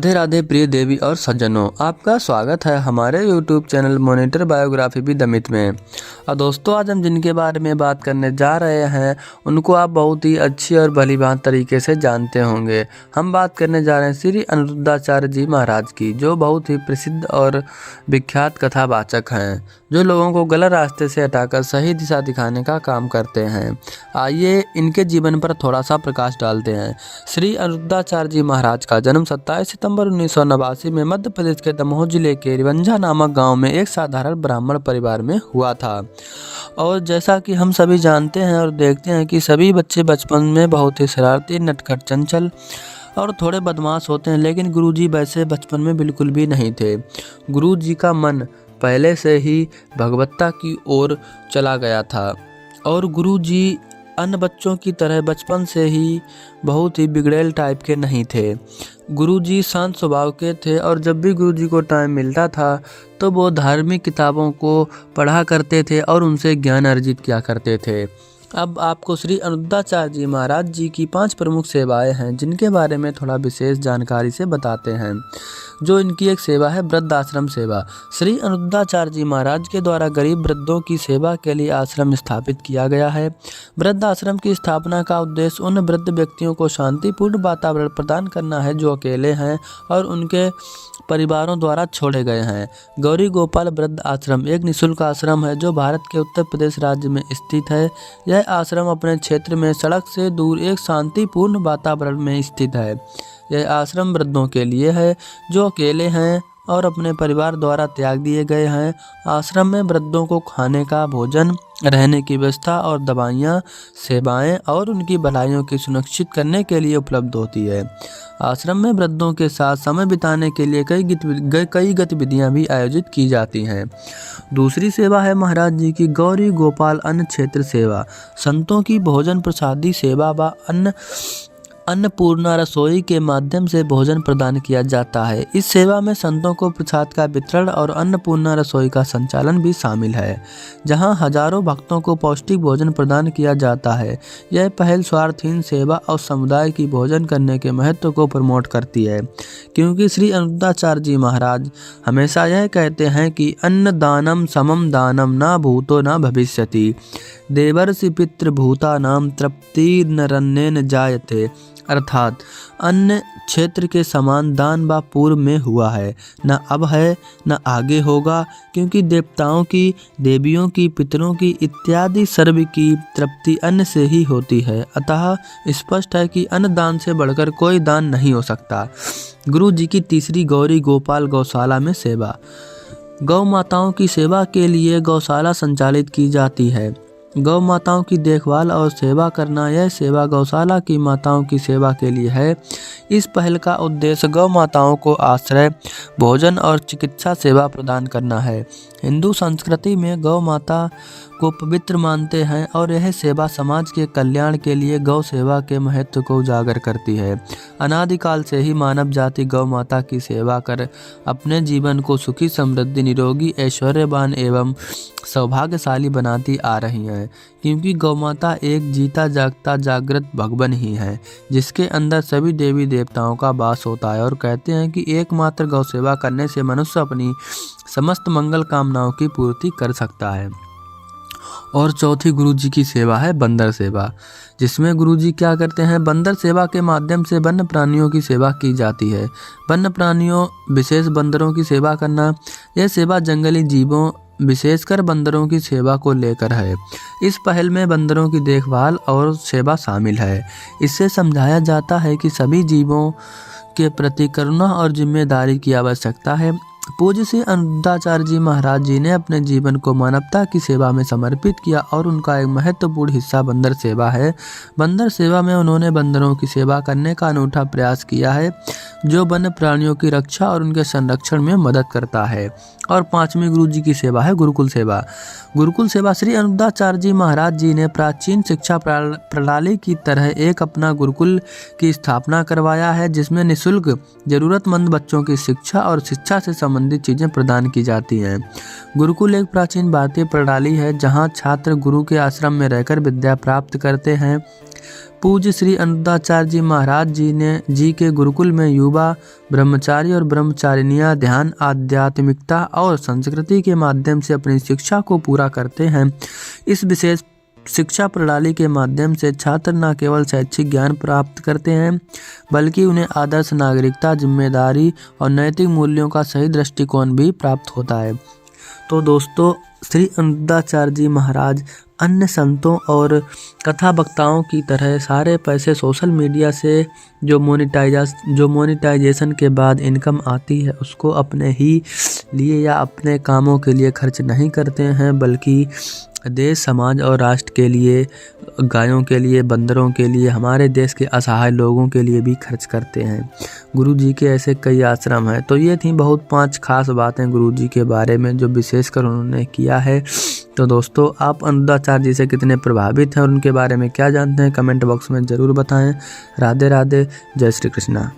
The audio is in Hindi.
राधे राधे प्रिय देवी और सज्जनों, आपका स्वागत है हमारे YouTube channel monitor biography with Amit में। और दोस्तों, आज हम जिनके बारे में बात करने जा रहे हैं उनको आप बहुत ही अच्छी और भलीभांति तरीके से जानते होंगे। हम बात करने जा रहे हैं श्री अनिरुद्धाचार्य जी महाराज की, जो बहुत ही प्रसिद्ध और विख्यात कथावाचक हैं, जो लोगों को गलत रास्ते से हटाकर सही दिशा दिखाने का काम करते हैं। आइए इनके जीवन पर थोड़ा सा प्रकाश डालते हैं। श्री अनिरुद्धाचार्य जी महाराज का जन्म 27 सितंबर 1989 में मध्य प्रदेश के दमोह जिले के रिवंजा नामक गांव में एक साधारण ब्राह्मण परिवार में हुआ था। और जैसा कि हम सभी जानते हैं और देखते हैं कि सभी बच्चे बचपन में बहुत ही शरारती, नटखट, चंचल और थोड़े बदमाश होते हैं, लेकिन गुरुजी वैसे बचपन में बिल्कुल भी नहीं थे। गुरुजी का मन पहले से ही भगवत्ता की ओर चला गया था और गुरुजी अन्य बच्चों की तरह बचपन से ही बहुत ही बिगड़ैल टाइप के नहीं थे। गुरुजी शांत स्वभाव के थे और जब भी गुरुजी को टाइम मिलता था तो वो धार्मिक किताबों को पढ़ा करते थे और उनसे ज्ञान अर्जित किया करते थे। अब आपको श्री अनिरुद्धाचार्य जी महाराज जी की 5 प्रमुख सेवाएं हैं, जिनके बारे में थोड़ा विशेष जानकारी से बताते हैं। जो इनकी एक सेवा है वृद्धाश्रम सेवा। श्री अनिरुद्धाचार्य जी महाराज के द्वारा गरीब वृद्धों की सेवा के लिए आश्रम स्थापित किया गया है। वृद्धाश्रम की स्थापना का उद्देश्य उन वृद्ध व्यक्तियों को शांतिपूर्ण वातावरण प्रदान करना है जो अकेले हैं और उनके परिवारों द्वारा छोड़े गए हैं। गौरी गोपाल वृद्ध आश्रम एक निःशुल्क आश्रम है जो भारत के उत्तर प्रदेश राज्य में स्थित है। यह आश्रम अपने क्षेत्र में सड़क से दूर एक शांतिपूर्ण वातावरण में स्थित है। यह आश्रम वृद्धों के लिए है जो अकेले हैं और अपने परिवार द्वारा त्याग दिए गए हैं। आश्रम में वृद्धों को खाने का, भोजन, रहने की व्यवस्था और दवाइयाँ, सेवाएं और उनकी भलाइयों की सुनिश्चित करने के लिए उपलब्ध होती है। आश्रम में वृद्धों के साथ समय बिताने के लिए कई गतिविधियां भी आयोजित की जाती हैं। दूसरी सेवा है महाराज जी की गौरी गोपाल अन्न क्षेत्र सेवा। संतों की भोजन प्रसादी सेवा व अन्नपूर्णा रसोई के माध्यम से भोजन प्रदान किया जाता है। इस सेवा में संतों को प्रसाद का वितरण और अन्नपूर्णा रसोई का संचालन भी शामिल है, जहां हजारों भक्तों को पौष्टिक भोजन प्रदान किया जाता है। यह पहल स्वार्थहीन सेवा और समुदाय की भोजन करने के महत्व को प्रमोट करती है, क्योंकि श्री अनिरुद्धाचार्य जी महाराज हमेशा यह कहते हैं कि अन्न दानम समम दानम न भूतो न भविष्यति, देवर्षि पितृभूतानाम तृप्तिर्नरण्येन जायते। अर्थात अन्य क्षेत्र के समान दान व पूर्व में हुआ है, न अब है न आगे होगा, क्योंकि देवताओं की, देवियों की, पितरों की इत्यादि सर्व की तृप्ति अन्न से ही होती है। अतः स्पष्ट है कि अन्न दान से बढ़कर कोई दान नहीं हो सकता। गुरु जी की तीसरी गौरी गोपाल गौशाला में सेवा। गौ माताओं की सेवा के लिए गौशाला संचालित की जाती है। गौ माताओं की देखभाल और सेवा करना, यह सेवा गौशाला की माताओं की सेवा के लिए है। इस पहल का उद्देश्य गौ माताओं को आश्रय, भोजन और चिकित्सा सेवा प्रदान करना है। हिंदू संस्कृति में गौ माता को पवित्र मानते हैं और यह सेवा समाज के कल्याण के लिए गौ सेवा के महत्व को उजागर करती है। अनादिकाल से ही मानव जाति गौ माता की सेवा कर अपने जीवन को सुखी, समृद्धि, निरोगी, ऐश्वर्यवान एवं सौभाग्यशाली बनाती आ रही है, क्योंकि गौ माता एक जीता जागता जागृत भगवान ही है, जिसके अंदर सभी देवी देवताओं का वास होता है। और कहते हैं कि एकमात्र गौ सेवा करने से मनुष्य अपनी समस्त मंगल कामनाओं की पूर्ति कर सकता है। और चौथी गुरु जी की सेवा है बंदर सेवा, जिसमें गुरु जी क्या करते हैं, बंदर सेवा के माध्यम से वन्य प्राणियों की सेवा की जाती है। वन्य प्राणियों, विशेष बंदरों की सेवा करना, यह सेवा जंगली जीवों, विशेषकर बंदरों की सेवा को लेकर है। इस पहल में बंदरों की देखभाल और सेवा शामिल है। इससे समझाया जाता है कि सभी जीवों के प्रति करुणा और जिम्मेदारी की आवश्यकता है। पूज्य श्री अनिरुद्धाचार्य जी महाराज जी ने अपने जीवन को मानवता की सेवा में समर्पित किया और उनका एक महत्वपूर्ण हिस्सा बंदर सेवा है। बंदर सेवा में उन्होंने बंदरों की सेवा करने का अनूठा प्रयास किया है, जो वन्य प्राणियों की रक्षा और उनके संरक्षण में मदद करता है। और पांचवी गुरु जी की सेवा है गुरुकुल सेवा। गुरुकुल सेवा श्री अनिरुद्धाचार्य जी महाराज जी ने प्राचीन शिक्षा प्रणाली की तरह एक अपना गुरुकुल की स्थापना करवाया है, जिसमें निःशुल्क जरूरतमंद बच्चों की शिक्षा और शिक्षा से संबंधित चीज़ें प्रदान की जाती हैं। गुरुकुल एक प्राचीन भारतीय प्रणाली है जहाँ छात्र गुरु के आश्रम में रहकर विद्या प्राप्त करते हैं। पूज्य श्री अनुरुद्धाचार्य जी महाराज जी के गुरुकुल में युवा ब्रह्मचारी और ब्रह्मचारिणियाँ ध्यान, आध्यात्मिकता और संस्कृति के माध्यम से अपनी शिक्षा को पूरा करते हैं। इस विशेष शिक्षा प्रणाली के माध्यम से छात्र न केवल शैक्षिक ज्ञान प्राप्त करते हैं बल्कि उन्हें आदर्श नागरिकता, जिम्मेदारी और नैतिक मूल्यों का सही दृष्टिकोण भी प्राप्त होता है। तो दोस्तों, श्री अनुरुद्धाचार्य जी महाराज अन्य संतों और कथा वक्ताओं की तरह सारे पैसे सोशल मीडिया से जो मोनेटाइजेशन के बाद इनकम आती है उसको अपने ही लिए या अपने कामों के लिए खर्च नहीं करते हैं, बल्कि देश, समाज और राष्ट्र के लिए, गायों के लिए, बंदरों के लिए, हमारे देश के असहाय लोगों के लिए भी खर्च करते हैं। गुरु जी के ऐसे कई आश्रम हैं। तो ये थी बहुत 5 खास बातें गुरु जी के बारे में जो विशेषकर उन्होंने किया है। तो दोस्तों, आप अनुरुद्धाचार्य जी से कितने प्रभावित हैं और उनके बारे में क्या जानते हैं, कमेंट बॉक्स में ज़रूर बताएं। राधे राधे, जय श्री कृष्णा।